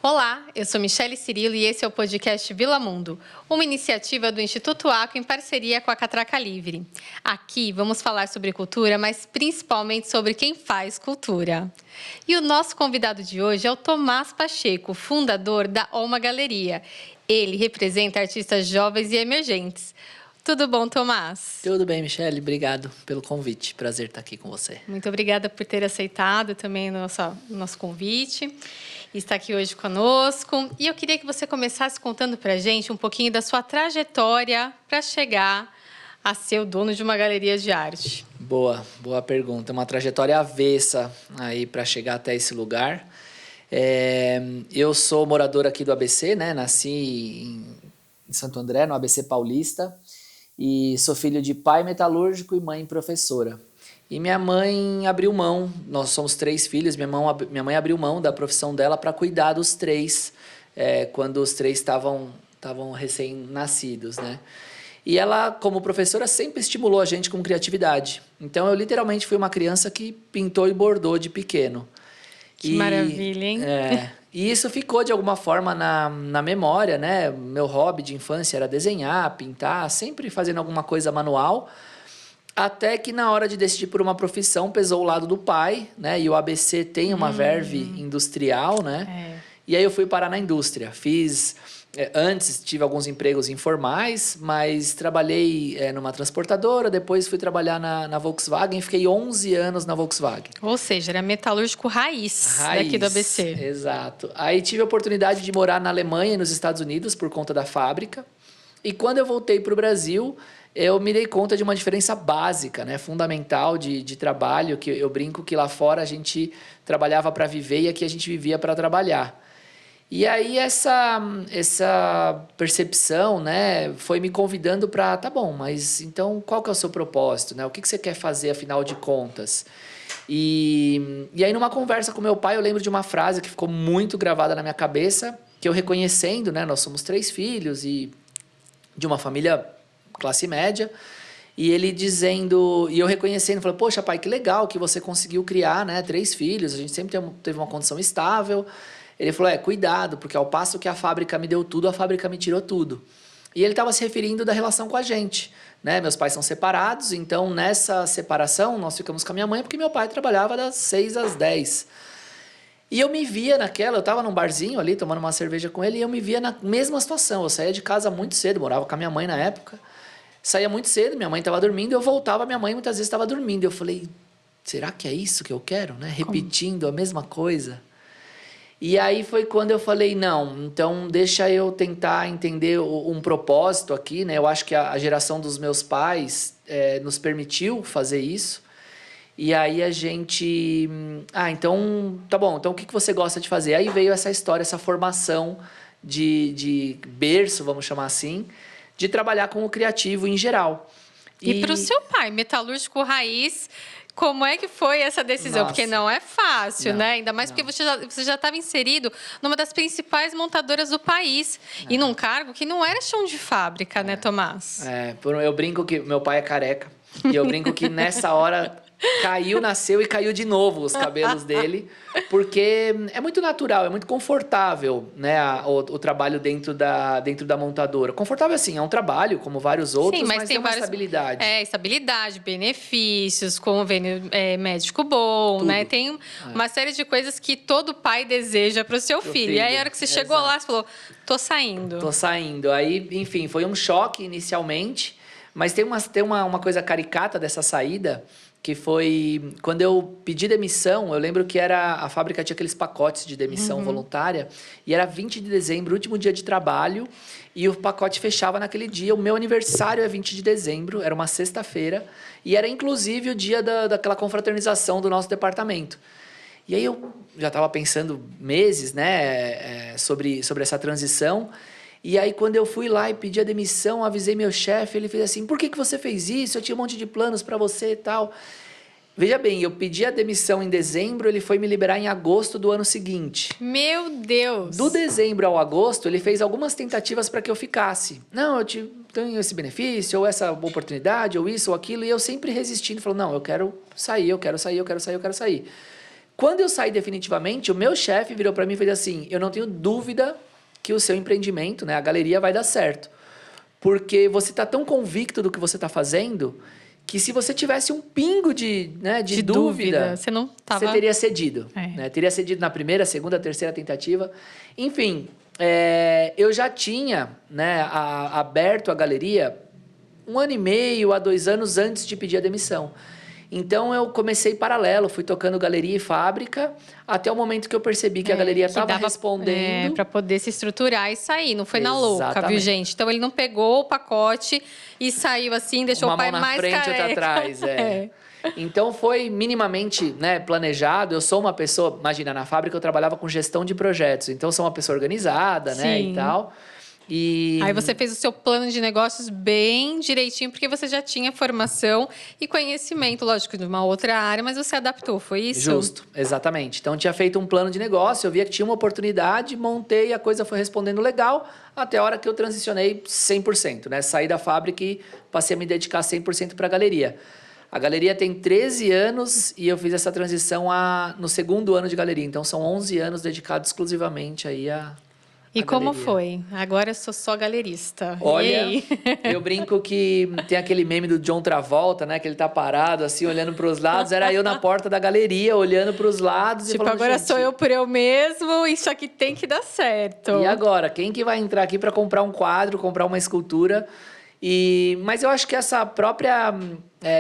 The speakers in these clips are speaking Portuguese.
Olá, eu sou Michele Cirilo e esse é o podcast Vila Mundo, uma iniciativa do Instituto Aqua em parceria com a Catraca Livre. Aqui vamos falar sobre cultura, mas principalmente sobre quem faz cultura. E o nosso convidado de hoje é o Tomás Pacheco, fundador da Oma Galeria. Ele representa artistas jovens e emergentes. Tudo bom, Tomás? Tudo bem, Michele. Obrigado pelo convite. Prazer estar aqui com você. Muito obrigada por ter aceitado também o nosso convite e estar aqui hoje conosco. E eu queria que você começasse contando para a gente um pouquinho da sua trajetória para chegar a ser o dono de uma galeria de arte. Boa pergunta. Uma trajetória avessa aí para chegar até esse lugar. Eu sou morador aqui do ABC, né? Nasci em Santo André, no ABC Paulista. E sou filho de pai metalúrgico e mãe professora. E minha mãe abriu mão, nós somos 3 filhos, minha mãe abriu mão da profissão dela para cuidar dos 3, quando os 3 estavam recém-nascidos, né? E ela, como professora, sempre estimulou a gente com criatividade. Então, eu literalmente fui uma criança que pintou e bordou de pequeno. Que maravilha, hein? E isso ficou, de alguma forma, na memória, né? Meu hobby de infância era desenhar, pintar, sempre fazendo alguma coisa manual. Até que, na hora de decidir por uma profissão, pesou o lado do pai, né? E o ABC tem uma verve industrial, né? E aí eu fui parar na indústria. Antes tive alguns empregos informais, mas trabalhei numa transportadora, depois fui trabalhar na Volkswagen, fiquei 11 anos na Volkswagen. Ou seja, era metalúrgico raiz daqui do ABC. Exato. Aí tive a oportunidade de morar na Alemanha e nos Estados Unidos por conta da fábrica. E quando eu voltei para o Brasil, eu me dei conta de uma diferença básica, né, fundamental de trabalho, que eu brinco que lá fora a gente trabalhava para viver e aqui a gente vivia para trabalhar. E aí essa percepção, né, foi me convidando para, tá bom, mas então qual que é o seu propósito, né? O que você quer fazer, afinal de contas? E aí numa conversa com meu pai, eu lembro de uma frase que ficou muito gravada na minha cabeça, que eu reconhecendo, né, nós somos 3 filhos e de uma família classe média, e ele dizendo, e eu reconhecendo, falei, poxa pai, que legal que você conseguiu criar, né, 3 filhos, a gente sempre teve uma condição estável. Ele falou, cuidado, porque ao passo que a fábrica me deu tudo, a fábrica me tirou tudo. E ele estava se referindo da relação com a gente, né? Meus pais são separados, então nessa separação nós ficamos com a minha mãe, porque meu pai trabalhava das 6 às 10. E eu me via naquela, eu estava num barzinho ali, tomando uma cerveja com ele, e eu me via na mesma situação. Eu saía de casa muito cedo, morava com a minha mãe na época, saía muito cedo, minha mãe estava dormindo, eu voltava, minha mãe muitas vezes estava dormindo. Eu falei, será que é isso que eu quero, né? Repetindo a mesma coisa. E aí foi quando eu falei, não, então deixa eu tentar entender um propósito aqui, né? Eu acho que a geração dos meus pais nos permitiu fazer isso. E aí a gente... então, tá bom, então o que você gosta de fazer? Aí veio essa história, essa formação de berço, vamos chamar assim, de trabalhar com o criativo em geral. E para o seu pai, metalúrgico raiz... Como é que foi essa decisão? Nossa. Porque não é fácil, né? Ainda mais porque você já estava inserido numa das principais montadoras do país. E num cargo que não era chão de fábrica, né, Tomás? Eu brinco que meu pai é careca. E eu brinco que nessa hora nasceu e caiu de novo os cabelos dele. Porque é muito natural, é muito confortável, né, o trabalho dentro da montadora. Confortável assim, é um trabalho, como vários outros, sim, mas tem uma estabilidade. Estabilidade, benefícios, convênio médico bom, tudo, né? Tem uma série de coisas que todo pai deseja para o seu filho. E aí, a hora que você chegou lá, você falou, tô saindo. Tô saindo. Aí, enfim, foi um choque inicialmente, mas tem uma coisa caricata dessa saída, que foi quando eu pedi demissão. Eu lembro que a fábrica tinha aqueles pacotes de demissão voluntária, e era 20 de dezembro, último dia de trabalho, e o pacote fechava naquele dia. O meu aniversário é 20 de dezembro, era uma sexta-feira, e era inclusive o dia daquela confraternização do nosso departamento. E aí eu já estava pensando meses, né, sobre essa transição. E aí, quando eu fui lá e pedi a demissão, avisei meu chefe, ele fez assim, por que você fez isso? Eu tinha um monte de planos para você e tal. Veja bem, eu pedi a demissão em dezembro, ele foi me liberar em agosto do ano seguinte. Meu Deus! Do dezembro ao agosto, ele fez algumas tentativas para que eu ficasse. Não, eu tenho esse benefício, ou essa oportunidade, ou isso, ou aquilo, e eu sempre resistindo, falando, não, eu quero sair, eu quero sair, eu quero sair, eu quero sair. Quando eu saí definitivamente, o meu chefe virou para mim e fez assim, eu não tenho dúvida que o seu empreendimento, né, a galeria vai dar certo. Porque você está tão convicto do que você está fazendo que se você tivesse um pingo de dúvida, você teria cedido. Né? Teria cedido na primeira, segunda, terceira tentativa. Enfim, eu já tinha, né, aberto a galeria 1 ano e meio a 2 anos antes de pedir a demissão. Então, eu comecei paralelo, fui tocando galeria e fábrica, até o momento que eu percebi que a galeria estava respondendo. Para poder se estruturar e sair, não foi na louca, viu, gente? Então, ele não pegou o pacote e saiu assim, deixou o pai mais careca. Uma mão na frente, outra atrás, Então, foi minimamente, né, planejado. Eu sou uma pessoa, imagina, na fábrica eu trabalhava com gestão de projetos, então eu sou uma pessoa organizada, né, e tal. Aí você fez o seu plano de negócios bem direitinho, porque você já tinha formação e conhecimento, lógico, de uma outra área, mas você adaptou, foi isso? Justo, exatamente. Então, tinha feito um plano de negócio, eu via que tinha uma oportunidade, montei, a coisa foi respondendo legal, até a hora que eu transicionei 100%, né? Saí da fábrica e passei a me dedicar 100% para a galeria. A galeria tem 13 anos e eu fiz essa transição no segundo ano de galeria. Então, são 11 anos dedicados exclusivamente aí E como foi? Agora eu sou só galerista. Olha, eu brinco que tem aquele meme do John Travolta, né? Que ele tá parado, assim, olhando para os lados. Era eu na porta da galeria, olhando para os lados. Tipo, e falando, agora sou eu por eu mesmo, isso aqui tem que dar certo. E agora? Quem que vai entrar aqui para comprar um quadro, comprar uma escultura? Mas eu acho que essa própria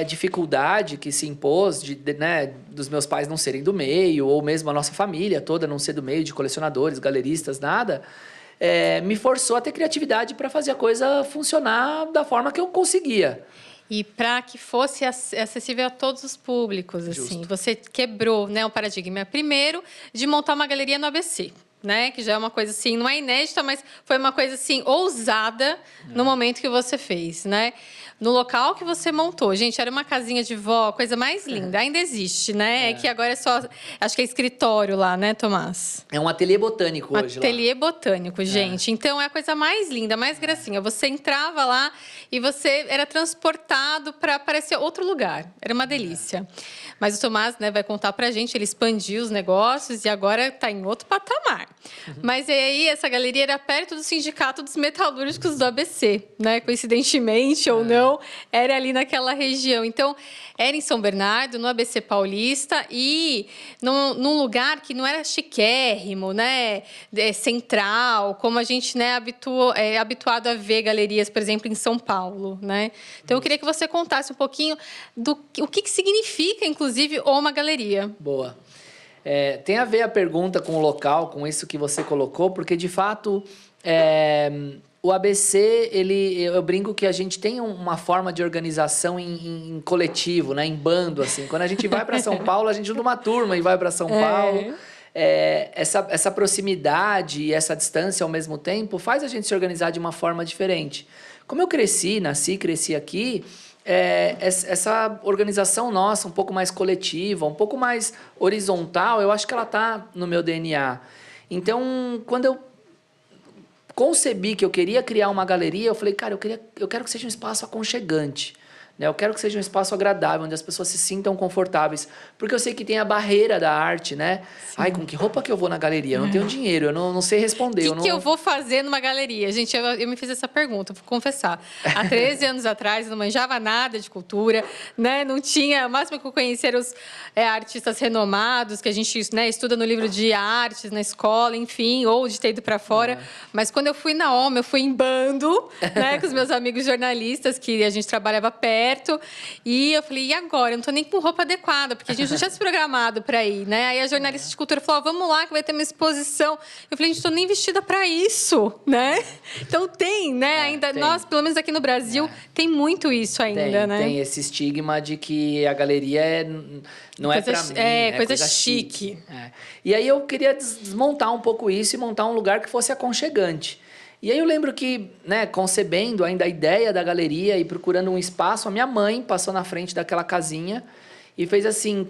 dificuldade que se impôs né, dos meus pais não serem do meio, ou mesmo a nossa família toda não ser do meio, de colecionadores, galeristas, nada, me forçou a ter criatividade para fazer a coisa funcionar da forma que eu conseguia. E para que fosse acessível a todos os públicos, assim, você quebrou, né, o paradigma. Primeiro, de montar uma galeria no ABC. Né? Que já é uma coisa assim, não é inédita, mas foi uma coisa assim ousada no momento que você fez, né? No local que você montou. Gente, era uma casinha de vó, coisa mais linda. Ainda existe, né? É que agora é só, acho que é escritório lá, né, Tomás? É um ateliê botânico hoje lá. Ateliê botânico, gente. Então, é a coisa mais linda, mais gracinha. Você entrava lá e você era transportado para parecer outro lugar. Era uma delícia. Mas o Tomás, né, vai contar pra gente, ele expandiu os negócios e agora está em outro patamar. Mas aí, essa galeria era perto do Sindicato dos Metalúrgicos do ABC, né? Coincidentemente ou não, era ali naquela região. Então, era em São Bernardo, no ABC Paulista, e num lugar que não era chiquérrimo, né? Central, como a gente, né, é habituado a ver galerias, por exemplo, em São Paulo, né? Então, eu queria que você contasse um pouquinho o que significa, inclusive, uma galeria. Boa. Tem a ver a pergunta com o local, com isso que você colocou, porque, de fato, o ABC, eu brinco que a gente tem uma forma de organização em coletivo, né? Em bando, assim. Quando a gente vai para São Paulo, a gente junta uma turma e vai para São Paulo. Essa proximidade e essa distância ao mesmo tempo faz a gente se organizar de uma forma diferente. Como eu cresci aqui, essa organização nossa, um pouco mais coletiva, um pouco mais horizontal, eu acho que ela está no meu DNA. Então, quando eu concebi que eu queria criar uma galeria, eu falei, cara, eu quero que seja um espaço aconchegante. Né? Eu quero que seja um espaço agradável, onde as pessoas se sintam confortáveis. Porque eu sei que tem a barreira da arte, né? Sim. Ai, com que roupa que eu vou na galeria? Eu não tenho dinheiro, eu não sei responder. O que eu vou fazer numa galeria? Gente, eu me fiz essa pergunta, vou confessar. Há 13 anos atrás, eu não manjava nada de cultura, né? Não tinha... O máximo que eu conhecia eram os artistas renomados, que a gente, né, estuda no livro de artes, na escola, enfim, ou de ter ido para fora. Mas quando eu fui na OMA, eu fui em bando, né, com os meus amigos jornalistas, que a gente trabalhava perto. E eu falei, e agora? Eu não tô nem com roupa adequada, porque a gente não tinha se programado para ir, né? Aí a jornalista de cultura falou, vamos lá, que vai ter uma exposição. Eu falei, gente, tô nem vestida para isso, né? Então tem, né? Ainda tem. Nós, pelo menos aqui no Brasil, tem muito isso ainda, né? Tem esse estigma de que a galeria não é para mim, é coisa chique. E aí eu queria desmontar um pouco isso e montar um lugar que fosse aconchegante. E aí eu lembro que, né, concebendo ainda a ideia da galeria e procurando um espaço, a minha mãe passou na frente daquela casinha e fez assim,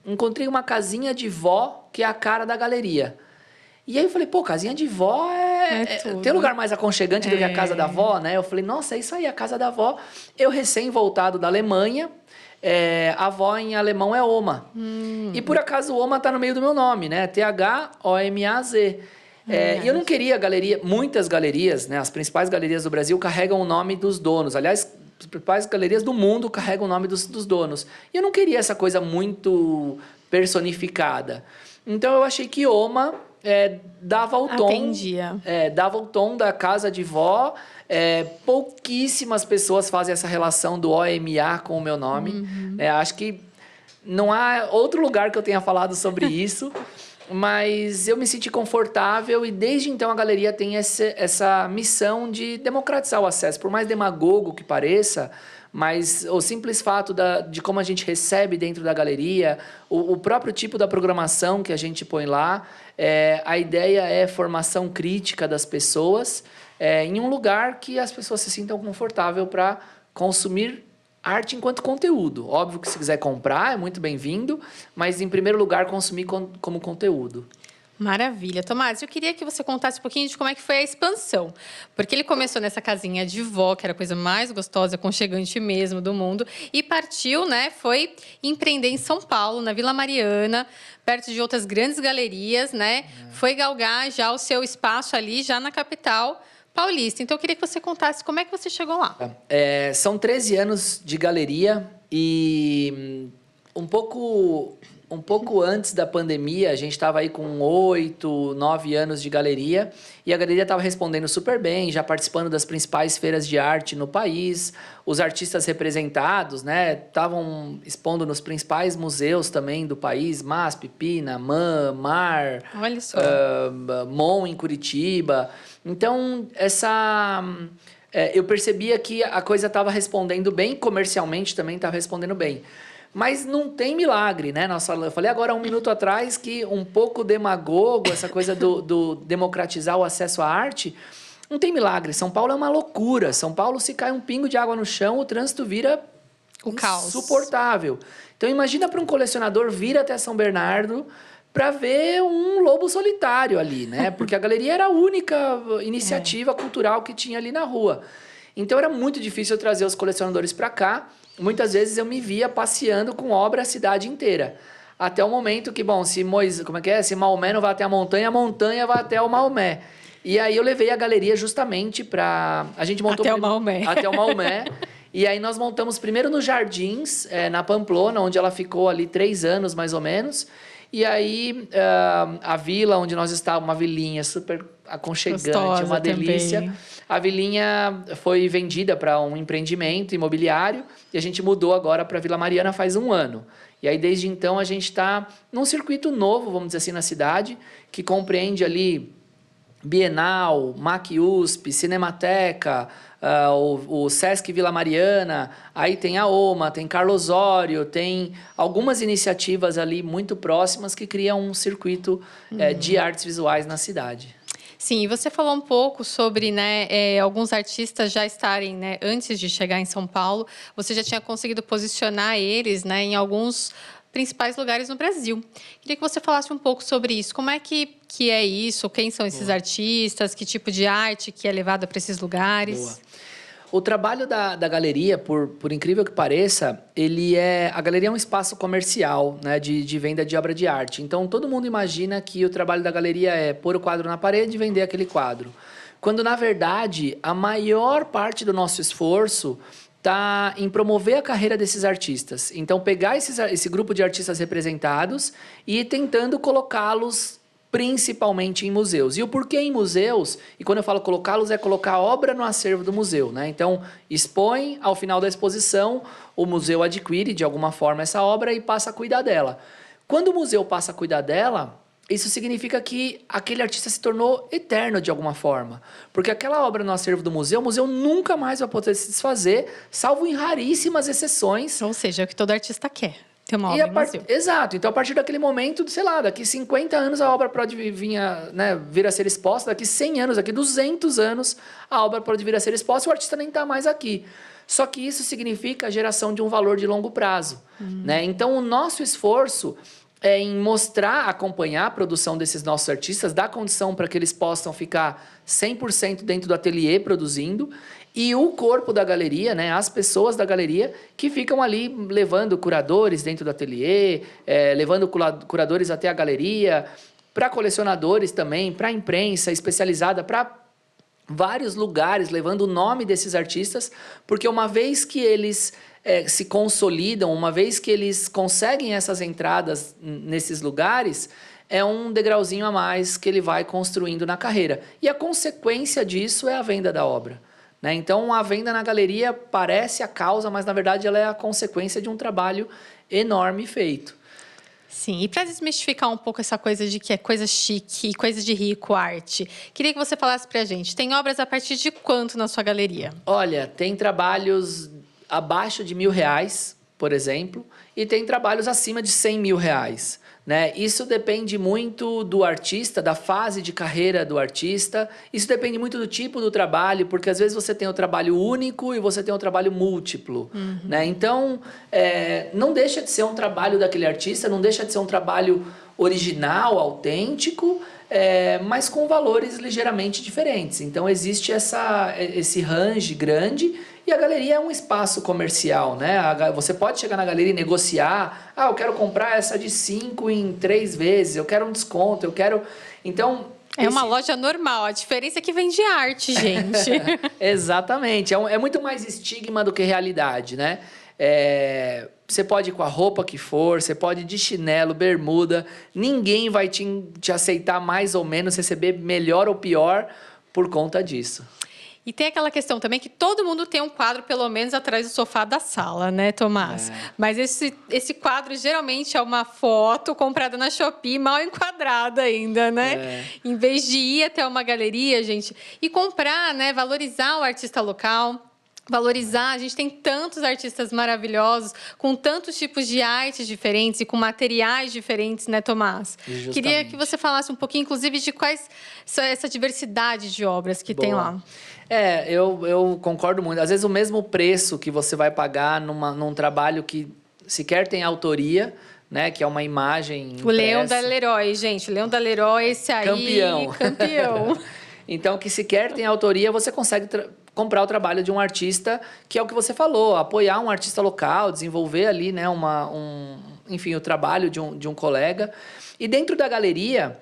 encontrei uma casinha de vó que é a cara da galeria. E aí eu falei, casinha de vó tem lugar mais aconchegante do que a casa da vó, né? Eu falei, nossa, é isso aí, a casa da vó. Eu recém voltado da Alemanha, avó em alemão é Oma. E por acaso Oma está no meio do meu nome, né? Thomaz. E eu não queria muitas galerias, né? As principais galerias do Brasil carregam o nome dos donos. Aliás, as principais galerias do mundo carregam o nome dos donos. E eu não queria essa coisa muito personificada. Então eu achei que Oma dava o tom. Atendia. Dava o tom da casa de vó. Pouquíssimas pessoas fazem essa relação do OMA com o meu nome. Acho que não há outro lugar que eu tenha falado sobre isso. Mas eu me senti confortável e desde então a galeria tem essa missão de democratizar o acesso. Por mais demagogo que pareça, mas o simples fato de como a gente recebe dentro da galeria, o próprio tipo da programação que a gente põe lá, a ideia é formação crítica das pessoas em um lugar que as pessoas se sintam confortável para consumir arte enquanto conteúdo. Óbvio que se quiser comprar, é muito bem-vindo, mas em primeiro lugar consumir como conteúdo. Maravilha. Tomás, eu queria que você contasse um pouquinho de como é que foi a expansão. Porque ele começou nessa casinha de vó, que era a coisa mais gostosa, aconchegante mesmo do mundo, e partiu, né? Foi empreender em São Paulo, na Vila Mariana, perto de outras grandes galerias, né? Foi galgar já o seu espaço ali, já na capital paulista. Então, eu queria que você contasse como é que você chegou lá. São 13 anos de galeria e um pouco antes da pandemia, a gente estava aí com 8, 9 anos de galeria e a galeria estava respondendo super bem, já participando das principais feiras de arte no país. Os artistas representados, né, estavam expondo nos principais museus também do país, MASP, Pina, MAM, MAR, Olha só. MON em Curitiba. Então, eu percebia que a coisa estava respondendo bem, comercialmente também estava respondendo bem. Mas não tem milagre, né? Eu falei agora, 1 minuto atrás, que um pouco demagogo, essa coisa do democratizar o acesso à arte, não tem milagre. São Paulo é uma loucura. São Paulo, se cai um pingo de água no chão, o trânsito vira o caos. Insuportável. Então, imagina para um colecionador vir até São Bernardo para ver um lobo solitário ali, né? Porque a galeria era a única iniciativa cultural que tinha ali na rua. Então, era muito difícil eu trazer os colecionadores para cá. Muitas vezes eu me via passeando com obra a cidade inteira. Até o momento que, bom, se Maomé não vai até a montanha vai até o Maomé. E aí eu levei a galeria justamente para... A gente montou até o Maomé. Até o Maomé. E aí nós montamos primeiro nos Jardins, na Pamplona, onde ela ficou ali 3 anos, mais ou menos. E aí a vila onde nós estávamos, uma vilinha super aconchegante, gostosa, uma delícia. Também. A vilinha foi vendida para um empreendimento imobiliário e a gente mudou agora para Vila Mariana faz 1 ano. E aí, desde então, a gente está num circuito novo, vamos dizer assim, na cidade, que compreende ali Bienal, MAC USP, Cinemateca, o Sesc Vila Mariana, aí tem a OMA, tem Carlos Osório, tem algumas iniciativas ali muito próximas que criam um circuito de artes visuais na cidade. Sim, e você falou um pouco sobre, né, alguns artistas já estarem, né, antes de chegar em São Paulo, você já tinha conseguido posicionar eles, né, em alguns principais lugares no Brasil. Queria que você falasse um pouco sobre isso. Como é que é isso? Quem são esses artistas? Que tipo de arte que é levada para esses lugares? Boa. O trabalho da galeria, por incrível que pareça, a galeria é um espaço comercial, né, de venda de obra de arte. Então, todo mundo imagina que o trabalho da galeria é pôr o quadro na parede e vender aquele quadro. Quando, na verdade, a maior parte do nosso esforço está em promover a carreira desses artistas. Então, pegar esse grupo de artistas representados e ir tentando colocá-los principalmente em museus. E o porquê em museus, e quando eu falo colocá-los, é colocar a obra no acervo do museu, né? Então, expõe, ao final da exposição, o museu adquire, de alguma forma, essa obra e passa a cuidar dela. Quando o museu passa a cuidar dela, isso significa que aquele artista se tornou eterno, de alguma forma. Porque aquela obra no acervo do museu, o museu nunca mais vai poder se desfazer, salvo em raríssimas exceções. Ou seja, é o que todo artista quer. Uma obra Exato. Então, a partir daquele momento, sei lá, daqui 50 anos a obra pode vir a ser exposta, daqui 100 anos, daqui 200 anos a obra pode vir a ser exposta e o artista nem está mais aqui. Só que isso significa a geração de um valor de longo prazo. Né? Então, o nosso esforço em mostrar, acompanhar a produção desses nossos artistas, dar condição para que eles possam ficar 100% dentro do ateliê produzindo, e o corpo da galeria, né, as pessoas da galeria que ficam ali levando curadores dentro do ateliê, levando curadores até a galeria, para colecionadores também, para a imprensa especializada, para vários lugares, levando o nome desses artistas, porque uma vez que eles se consolidam, uma vez que eles conseguem essas entradas nesses lugares, é um degrauzinho a mais que ele vai construindo na carreira. E a consequência disso é a venda da obra, né? Então, a venda na galeria parece a causa, mas, na verdade, ela é a consequência de um trabalho enorme feito. Sim, e para desmistificar um pouco essa coisa de que é coisa chique, coisa de rico, arte, queria que você falasse para a gente, tem obras a partir de quanto na sua galeria? Olha, tem trabalhos abaixo de R$1.000, por exemplo, e tem trabalhos acima de R$100.000, né? Isso depende muito do artista, da fase de carreira do artista. Isso depende muito do tipo do trabalho, porque às vezes você tem o trabalho único e você tem o trabalho múltiplo, né? Então, não deixa de ser um trabalho daquele artista, não deixa de ser um trabalho original, autêntico, mas com valores ligeiramente diferentes. Então, existe esse range grande. E a galeria é um espaço comercial, né? Você pode chegar na galeria e negociar. Eu quero comprar essa de 5 em 3 vezes, eu quero um desconto, eu quero... Então... uma loja normal, a diferença é que vende arte, gente. Exatamente, é muito mais estigma do que realidade, né? Você pode ir com a roupa que for, você pode ir de chinelo, bermuda, ninguém vai te aceitar mais ou menos, receber melhor ou pior por conta disso. E tem aquela questão também que todo mundo tem um quadro, pelo menos, atrás do sofá da sala, né, Tomás? Mas esse quadro, geralmente, é uma foto comprada na Shopee, mal enquadrada ainda, né? Em vez de ir até uma galeria, gente, e comprar, né, valorizar o artista local... Valorizar, a gente tem tantos artistas maravilhosos, com tantos tipos de artes diferentes e com materiais diferentes, né, Tomás? Justamente. Queria que você falasse um pouquinho, inclusive, de quais são essa diversidade de obras que tem lá. Eu concordo muito. Às vezes, o mesmo preço que você vai pagar num trabalho que sequer tem autoria, né, que é uma imagem impressa. O Leão da Leroy, gente. O Leão da Leroy, esse aí... Campeão. Então, que sequer tem autoria, você consegue comprar o trabalho de um artista, que é o que você falou, apoiar um artista local, desenvolver ali, né, enfim, o trabalho de um colega. E dentro da galeria,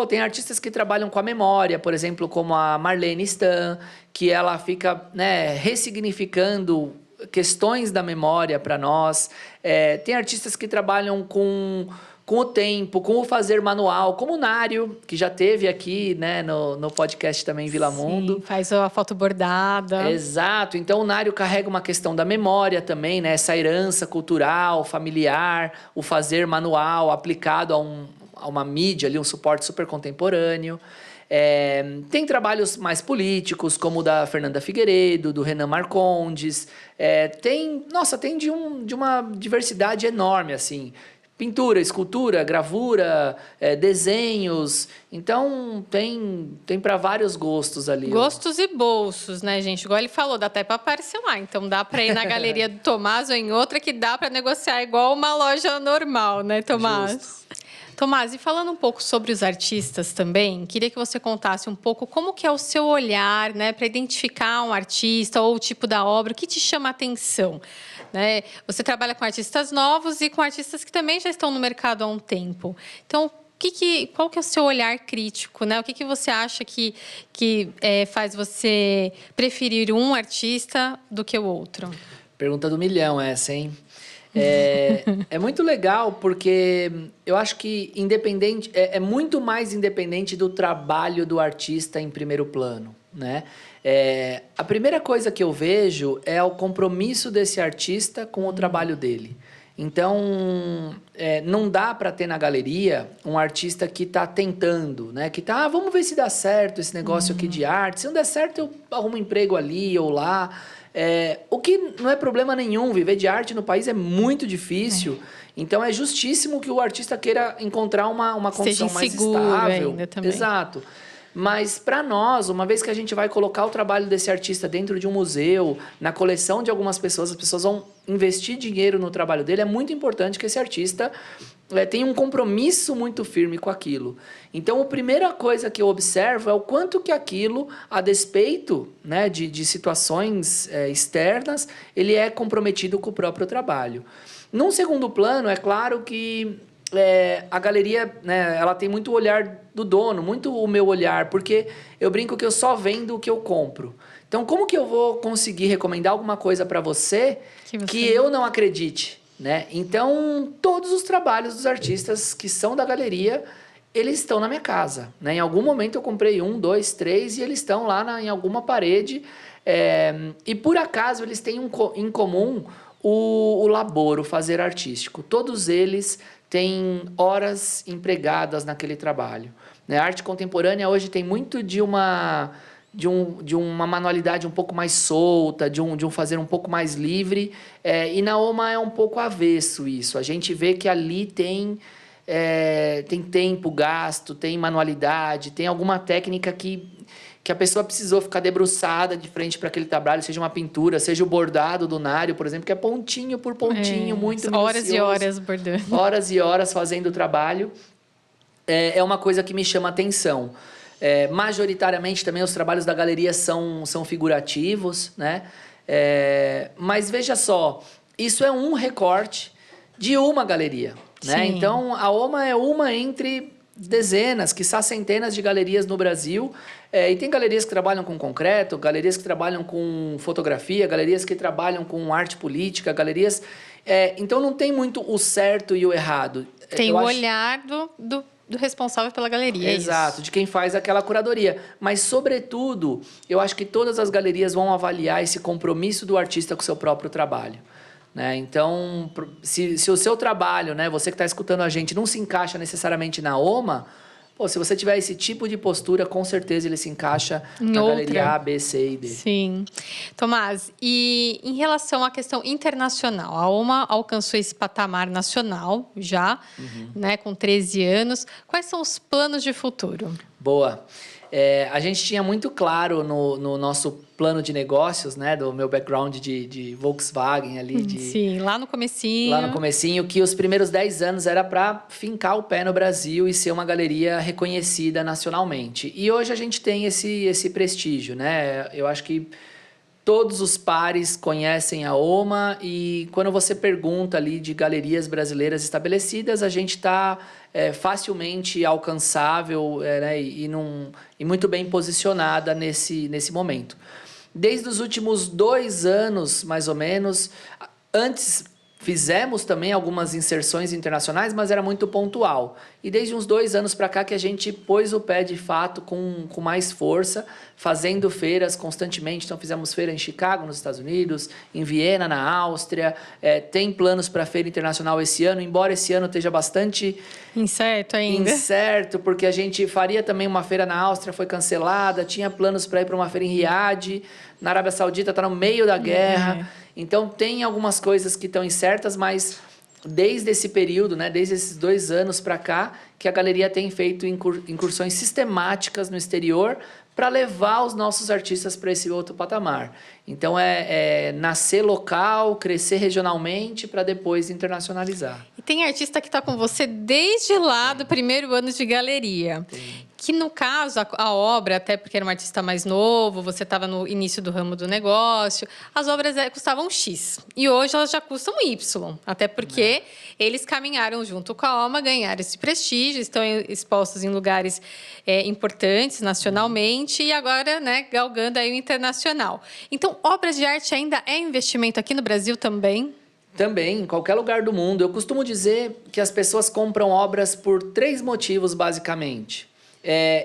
tem artistas que trabalham com a memória, por exemplo, como a Marlene Stan, que ela fica, né, ressignificando questões da memória para nós. Tem artistas que trabalham com o tempo, com o fazer manual, como o Nário, que já teve aqui, né, no podcast também Vila Mundo. Sim, faz a foto bordada. Exato. Então, o Nário carrega uma questão da memória também, né? Essa herança cultural, familiar, o fazer manual aplicado a uma mídia, ali, um suporte super contemporâneo. Tem trabalhos mais políticos, como o da Fernanda Figueiredo, do Renan Marcondes. Tem de uma diversidade enorme, assim. Pintura, escultura, gravura, desenhos. Então, tem para vários gostos ali. Gostos e bolsos, né, gente? Igual ele falou, dá até para aparecer lá. Então, dá para ir na galeria do Tomás ou em outra que dá para negociar igual uma loja normal, né, Tomás? Justo. Tomás, e falando um pouco sobre os artistas também, queria que você contasse um pouco como que é o seu olhar, né, para identificar um artista ou o tipo da obra, o que te chama a atenção, né? Você trabalha com artistas novos e com artistas que também já estão no mercado há um tempo. Então, qual que é o seu olhar crítico, né? O que você acha que faz você preferir um artista do que o outro? Pergunta do milhão essa, hein? É muito legal porque eu acho que é muito mais independente do trabalho do artista em primeiro plano, né? A primeira coisa que eu vejo é o compromisso desse artista com o trabalho dele. Então, não dá para ter na galeria um artista que está tentando, né? Que está, vamos ver se dá certo esse negócio aqui de arte. Se não der certo, eu arrumo um emprego ali ou lá. O que não é problema nenhum, viver de arte no país é muito difícil. Então, é justíssimo que o artista queira encontrar uma condição mais estável. Ainda também. Exato. Mas, para nós, uma vez que a gente vai colocar o trabalho desse artista dentro de um museu, na coleção de algumas pessoas, as pessoas vão investir dinheiro no trabalho dele, é muito importante que esse artista têm um compromisso muito firme com aquilo. Então, a primeira coisa que eu observo é o quanto que aquilo, a despeito, né, de situações externas, ele é comprometido com o próprio trabalho. Num segundo plano, é claro que a galeria, né, ela tem muito o olhar do dono, muito o meu olhar, porque eu brinco que eu só vendo o que eu compro. Então, como que eu vou conseguir recomendar alguma coisa para você que eu não acredite? Né? Então, todos os trabalhos dos artistas que são da galeria, eles estão na minha casa. Né? Em algum momento eu comprei 1, 2, 3 e eles estão lá em alguma parede. E por acaso eles têm em comum o labor, o fazer artístico. Todos eles têm horas empregadas naquele trabalho. Né? A arte contemporânea hoje tem muito de uma manualidade um pouco mais solta, de um fazer um pouco mais livre. E na OMA é um pouco avesso isso. A gente vê que ali tem tempo gasto, tem manualidade, tem alguma técnica que a pessoa precisou ficar debruçada de frente para aquele trabalho, seja uma pintura, seja o bordado do Nário, por exemplo, que é pontinho por pontinho, muito minucioso. Horas e horas bordando. Horas e horas fazendo o trabalho. É uma coisa que me chama a atenção. Majoritariamente também os trabalhos da galeria são figurativos, né? Mas veja só, isso é um recorte de uma galeria, né? Então a OMA é uma entre dezenas, quiçá centenas de galerias no Brasil. E tem galerias que trabalham com concreto, galerias que trabalham com fotografia, galerias que trabalham com arte política, galerias... então não tem muito o certo e o errado. Tem o olhar do responsável pela galeria. Exato, de quem faz aquela curadoria. Mas, sobretudo, eu acho que todas as galerias vão avaliar esse compromisso do artista com o seu próprio trabalho. Né? Então, se o seu trabalho, né, você que está escutando a gente, não se encaixa necessariamente na OMA, se você tiver esse tipo de postura, com certeza ele se encaixa na galeria A, B, C e D. Sim. Tomás, e em relação à questão internacional, a OMA alcançou esse patamar nacional já, né, com 13 anos. Quais são os planos de futuro? Boa. A gente tinha muito claro no nosso plano de negócios, né, do meu background de Volkswagen ali. Sim, lá no comecinho. Lá no comecinho, que os primeiros 10 anos era para fincar o pé no Brasil e ser uma galeria reconhecida nacionalmente. E hoje a gente tem esse prestígio, né? Eu acho que todos os pares conhecem a OMA e quando você pergunta ali de galerias brasileiras estabelecidas, a gente está facilmente alcançável, né, e muito bem posicionada nesse momento. Desde os últimos 2 anos, mais ou menos, antes fizemos também algumas inserções internacionais, mas era muito pontual. E desde uns 2 anos para cá que a gente pôs o pé de fato com mais força, fazendo feiras constantemente. Então fizemos feira em Chicago, nos Estados Unidos, em Viena, na Áustria. Tem planos para a feira internacional esse ano, embora esse ano esteja bastante incerto ainda. Incerto, porque a gente faria também uma feira na Áustria, foi cancelada. Tinha planos para ir para uma feira em Riad, na Arábia Saudita, está no meio da guerra. Então, tem algumas coisas que estão incertas, mas desde esse período, né, desde esses 2 anos para cá, que a galeria tem feito incursões sistemáticas no exterior para levar os nossos artistas para esse outro patamar. Então, nascer local, crescer regionalmente para depois internacionalizar. E tem artista que está com você desde lá do primeiro ano de galeria. Que, no caso, a obra, até porque era um artista mais novo, você estava no início do ramo do negócio, as obras custavam X. E hoje elas já custam Y. Até porque eles caminharam junto com a OMA, ganharam esse prestígio, estão expostos em lugares importantes nacionalmente e agora, né, galgando aí o internacional. Então, obras de arte ainda é investimento aqui no Brasil também? Também, em qualquer lugar do mundo. Eu costumo dizer que as pessoas compram obras por 3 motivos, basicamente.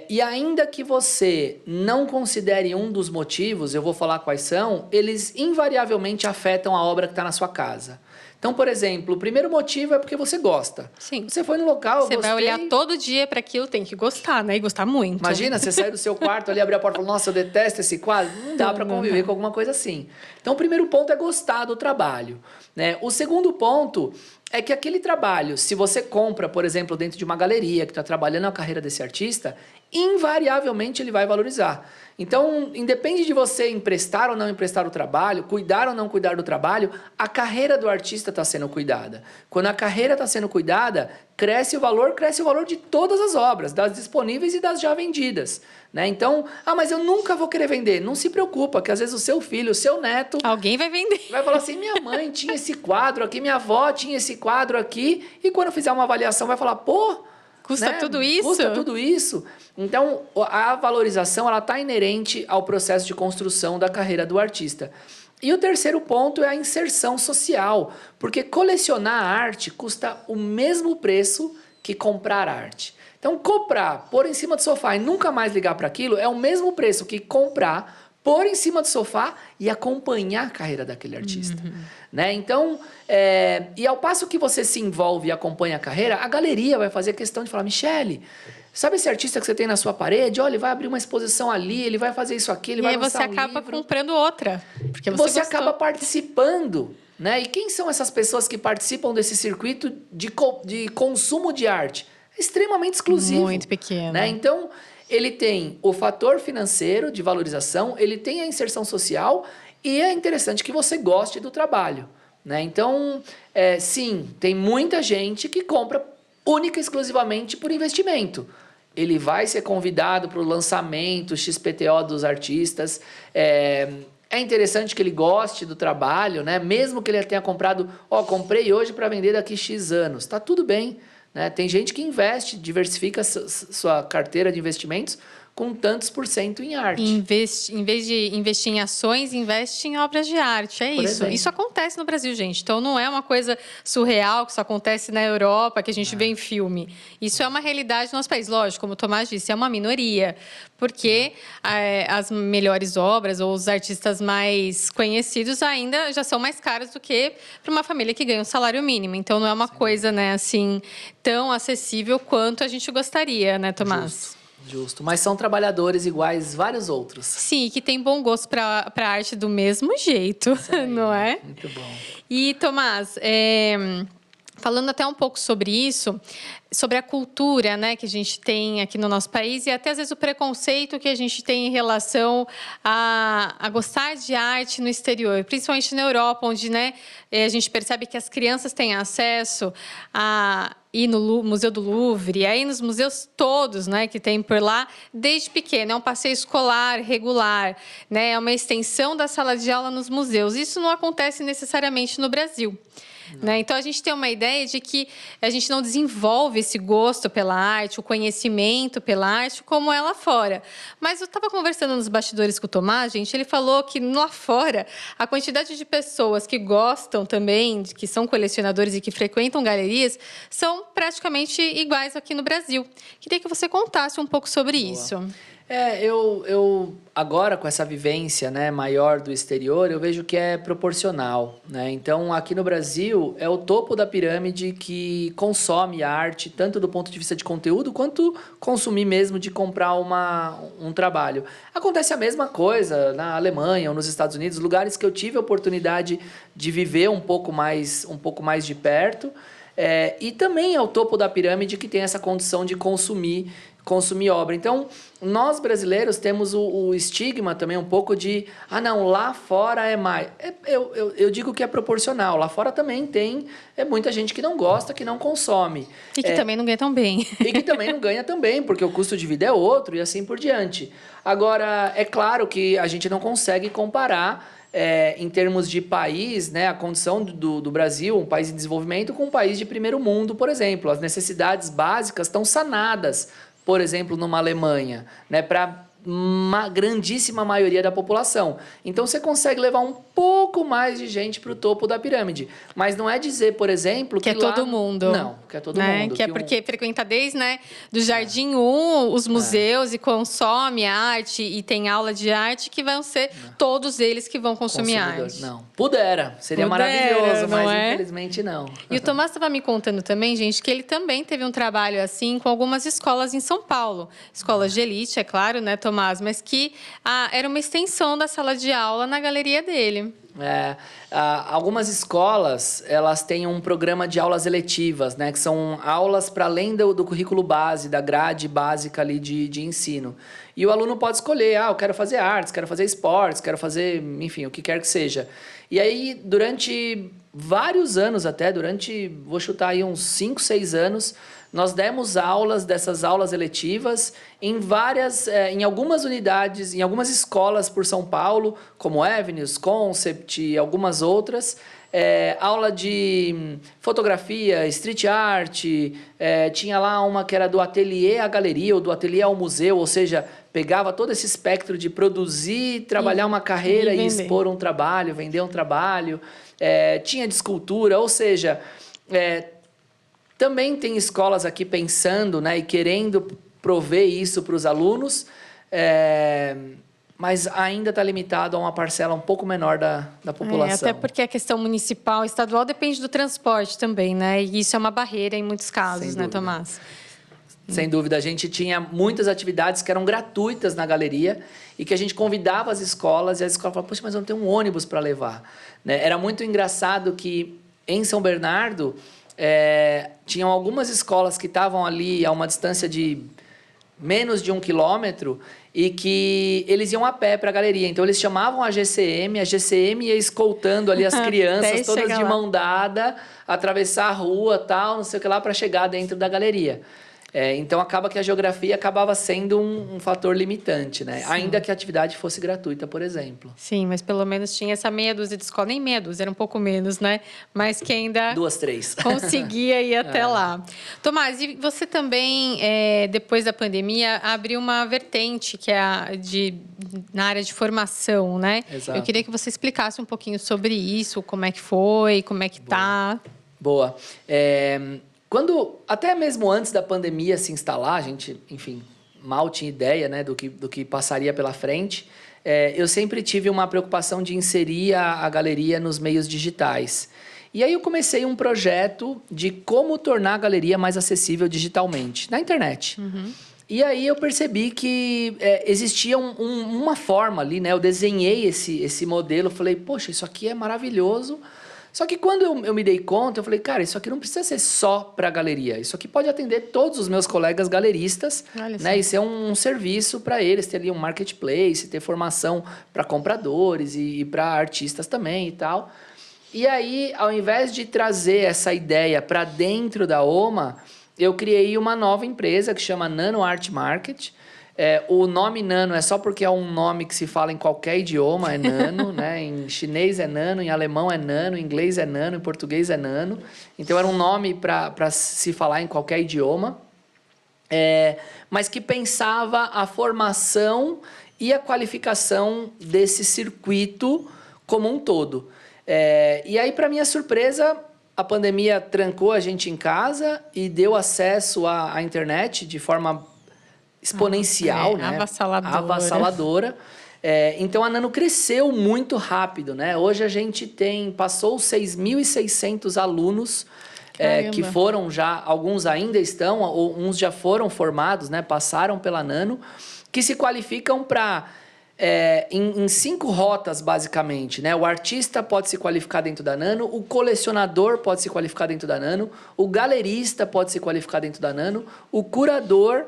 E ainda que você não considere um dos motivos, eu vou falar quais são, eles invariavelmente afetam a obra que está na sua casa. Então, por exemplo, o primeiro motivo é porque você gosta. Sim. Você foi no local, você vai olhar todo dia para aquilo, tem que gostar, né? E gostar muito. Imagina, você sair do seu quarto ali, abrir a porta e falar, nossa, eu detesto esse quadro. Não dá para conviver com alguma coisa assim. Então, o primeiro ponto é gostar do trabalho, né? O segundo ponto é que aquele trabalho, se você compra, por exemplo, dentro de uma galeria que está trabalhando a carreira desse artista, invariavelmente ele vai valorizar. Então, independe de você emprestar ou não emprestar o trabalho, cuidar ou não cuidar do trabalho, a carreira do artista está sendo cuidada. Quando a carreira está sendo cuidada, cresce o valor de todas as obras, das disponíveis e das já vendidas. Né? Então, mas eu nunca vou querer vender. Não se preocupa, que às vezes o seu filho, o seu neto... Alguém vai vender. Vai falar assim, minha mãe tinha esse quadro aqui, minha avó tinha esse quadro aqui, e quando fizer uma avaliação vai falar, custa tudo isso? Custa tudo isso. Então, a valorização está inerente ao processo de construção da carreira do artista. E o terceiro ponto é a inserção social, porque colecionar arte custa o mesmo preço que comprar arte. Então, comprar, pôr em cima do sofá e nunca mais ligar para aquilo é o mesmo preço que comprar, pôr em cima do sofá e acompanhar a carreira daquele artista. Né? Então, e ao passo que você se envolve e acompanha a carreira, a galeria vai fazer questão de falar, Michele, sabe esse artista que você tem na sua parede? Olha, ele vai abrir uma exposição ali, ele vai fazer isso aqui, ele vai lançar um livro. E aí você acaba comprando outra, porque você acaba participando. Né? E quem são essas pessoas que participam desse circuito de consumo de arte? É extremamente exclusivo. Muito pequeno. Né? Então, ele tem o fator financeiro de valorização, ele tem a inserção social e é interessante que você goste do trabalho. Né? Então, sim, tem muita gente que compra única e exclusivamente por investimento. Ele vai ser convidado para o lançamento XPTO dos artistas. É interessante que ele goste do trabalho, né? Mesmo que ele tenha comprado, comprei hoje para vender daqui X anos. Está tudo bem. Né? Tem gente que investe, diversifica sua carteira de investimentos com tantos % em arte. Em vez de investir em ações, investe em obras de arte. É isso. Isso acontece no Brasil, gente. Então, não é uma coisa surreal que só acontece na Europa, que a gente vê em filme. Isso é uma realidade do nosso país. Lógico, como o Tomás disse, é uma minoria. Porque as melhores obras ou os artistas mais conhecidos ainda já são mais caros do que para uma família que ganha um salário mínimo. Então, não é uma coisa, né, assim, tão acessível quanto a gente gostaria, né, Tomás? Justo, mas são trabalhadores iguais vários outros. Sim, que tem bom gosto para arte do mesmo jeito, não é? Muito bom. E, Tomás, falando até um pouco sobre isso, sobre a cultura, né, que a gente tem aqui no nosso país e até às vezes o preconceito que a gente tem em relação a gostar de arte no exterior, principalmente na Europa, onde, né, a gente percebe que as crianças têm acesso a ir no Museu do Louvre, aí nos museus todos, né, que tem por lá, desde pequeno. É um passeio escolar regular, né, é uma extensão da sala de aula nos museus. Isso não acontece necessariamente no Brasil. Né? Então, a gente tem uma ideia de que a gente não desenvolve esse gosto pela arte, o conhecimento pela arte, como é lá fora. Mas eu estava conversando nos bastidores com o Tomás, gente, ele falou que lá fora, a quantidade de pessoas que gostam também, que são colecionadores e que frequentam galerias, são praticamente iguais aqui no Brasil. Queria que você contasse um pouco sobre isso. Eu agora com essa vivência, né, maior do exterior, eu vejo que é proporcional, né? Então, aqui no Brasil, é o topo da pirâmide que consome arte, tanto do ponto de vista de conteúdo, quanto consumir mesmo de comprar um trabalho. Acontece a mesma coisa na Alemanha ou nos Estados Unidos, lugares que eu tive a oportunidade de viver um pouco mais de perto. E também é o topo da pirâmide que tem essa condição de consumir obra. Então, nós brasileiros temos o estigma também um pouco de não, lá fora é mais. Eu digo que é proporcional. Lá fora também tem muita gente que não gosta, que não consome. E que também não ganha tão bem. E que também não ganha tão bem, porque o custo de vida é outro e assim por diante. Agora, é claro que a gente não consegue comparar em termos de país, né, a condição do Brasil, um país em desenvolvimento, com um país de primeiro mundo, por exemplo. As necessidades básicas estão sanadas, por exemplo, numa Alemanha, né, para uma grandíssima maioria da população. Então, você consegue levar um pouco mais de gente para o topo da pirâmide. Mas não é dizer, por exemplo, que é lá... todo mundo. Não, que é todo mundo. Que é porque frequenta desde, né, do Jardim 1, os museus e consome arte e tem aula de arte, que vão ser todos eles que vão consumir arte. Não. Seria maravilhoso, mas infelizmente não. E o Tomás estava me contando também, gente, que ele também teve um trabalho assim com algumas escolas em São Paulo. Escolas de elite, é claro, né, Tomás? Tomás, mas que era uma extensão da sala de aula na galeria dele. Algumas escolas, elas têm um programa de aulas eletivas, né? Que são aulas para além do currículo base, da grade básica ali de ensino. E o aluno pode escolher, eu quero fazer artes, quero fazer esportes, quero fazer, enfim, o que quer que seja. E aí, durante vários anos vou chutar aí uns 5, 6 anos, nós demos aulas dessas aulas eletivas em algumas unidades, em algumas escolas por São Paulo, como Avenues, Concept e algumas outras. Aula de fotografia, street art, tinha lá uma que era do ateliê à galeria, ou do ateliê ao museu, ou seja, pegava todo esse espectro de produzir, trabalhar uma carreira e expor um trabalho, vender um trabalho. Tinha de escultura, ou seja, também tem escolas aqui pensando, né, e querendo prover isso para os alunos, mas ainda está limitado a uma parcela um pouco menor da população. Até porque a questão municipal e estadual depende do transporte também, né? E isso é uma barreira em muitos casos, né, Tomás? Sem dúvida. A gente tinha muitas atividades que eram gratuitas na galeria e que a gente convidava as escolas e as escolas falavam, poxa, mas eu não tenho um ônibus para levar. Né? Era muito engraçado que em São Bernardo tinham algumas escolas que estavam ali a uma distância de menos de 1 quilômetro e que eles iam a pé para a galeria. Então, eles chamavam a GCM ia escoltando ali as crianças, todas de mão dada, atravessar a rua, tal, não sei o que lá, para chegar dentro da galeria. Então, acaba que a geografia acabava sendo um fator limitante, né? Sim. Ainda que a atividade fosse gratuita, por exemplo. Sim, mas pelo menos tinha essa meia dúzia de escola, nem meia dúzia, era um pouco menos, né? Mas que ainda... 2, 3. Conseguia ir até lá. Tomás, e você também, depois da pandemia, abriu uma vertente que é na área de formação, né? Exato. Eu queria que você explicasse um pouquinho sobre isso, como é que foi, como é que tá. Boa. Até mesmo antes da pandemia se instalar, a gente, enfim, mal tinha ideia, né, do que passaria pela frente. Eu sempre tive uma preocupação de inserir a galeria nos meios digitais. E aí eu comecei um projeto de como tornar a galeria mais acessível digitalmente, na internet. Uhum. E aí eu percebi que existia uma forma ali, né? Eu desenhei esse modelo, falei, poxa, isso aqui é maravilhoso. Só que quando eu me dei conta, eu falei, cara, isso aqui não precisa ser só para a galeria. Isso aqui pode atender todos os meus colegas galeristas, né? E ser um serviço para eles, ter ali um marketplace, ter formação para compradores e para artistas também e tal. E aí, ao invés de trazer essa ideia para dentro da OMA, eu criei uma nova empresa que chama Nano Art Market. O nome Nano é só porque é um nome que se fala em qualquer idioma, é Nano, né? Em chinês é Nano, em alemão é Nano, em inglês é Nano, em português é Nano. Então, era um nome para se falar em qualquer idioma, mas que pensava a formação e a qualificação desse circuito como um todo. E aí, para minha surpresa, a pandemia trancou a gente em casa e deu acesso à internet de forma exponencial, né? Avassaladora. Então, a Nano cresceu muito rápido, né? Hoje a gente passou 6.600 alunos que foram já, alguns ainda estão, ou uns já foram formados, né? Passaram pela Nano, que se qualificam para... em 5 rotas, basicamente, né? O artista pode se qualificar dentro da Nano, o colecionador pode se qualificar dentro da Nano, o galerista pode se qualificar dentro da Nano, o curador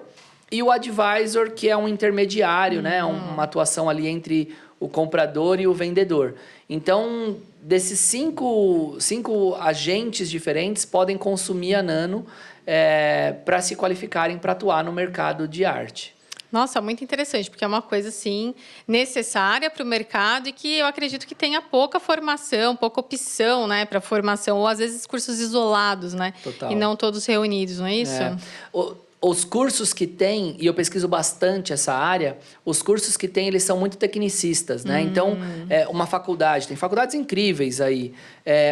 e o advisor, que é um intermediário, né? Uma atuação ali entre o comprador e o vendedor. Então, desses 5 agentes diferentes podem consumir a Nano para se qualificarem para atuar no mercado de arte. Nossa, muito interessante, porque é uma coisa, assim, necessária para o mercado e que eu acredito que tenha pouca formação, pouca opção, né, para formação, ou às vezes cursos isolados, né? Total. E não todos reunidos, não é isso? Os cursos que tem, e eu pesquiso bastante essa área, os cursos que tem, eles são muito tecnicistas, né? Então, uma faculdade, tem faculdades incríveis aí,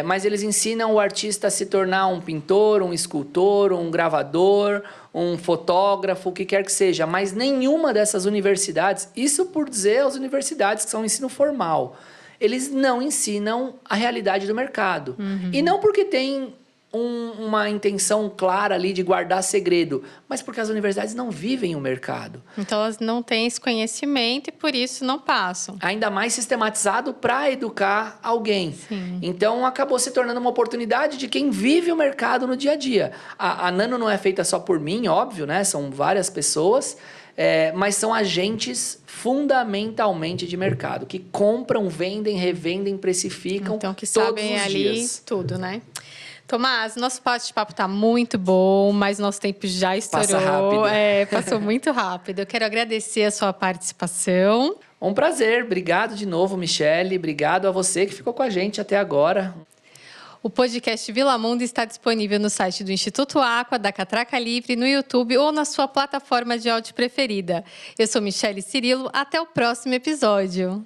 mas eles ensinam o artista a se tornar um pintor, um escultor, um gravador, um fotógrafo, o que quer que seja. Mas nenhuma dessas universidades, isso por dizer as universidades que são ensino formal, eles não ensinam a realidade do mercado. E não porque tem uma intenção clara ali de guardar segredo, mas porque as universidades não vivem o mercado. Então, elas não têm esse conhecimento e, por isso, não passam. Ainda mais sistematizado para educar alguém. Sim. Então, acabou se tornando uma oportunidade de quem vive o mercado no dia a dia. A Nano não é feita só por mim, óbvio, né? São várias pessoas, mas são agentes fundamentalmente de mercado, que compram, vendem, revendem, precificam Então, que todos sabem os ali dias. tudo, né? Tomás, nosso bate-papo tá muito bom, mas nosso tempo já estourou. Passa rápido. Passou muito rápido. Eu quero agradecer a sua participação. Um prazer. Obrigado de novo, Michele. Obrigado a você que ficou com a gente até agora. O podcast Vila Mundo está disponível no site do Instituto Aqua, da Catraca Livre, no YouTube ou na sua plataforma de áudio preferida. Eu sou Michele Cirilo. Até o próximo episódio.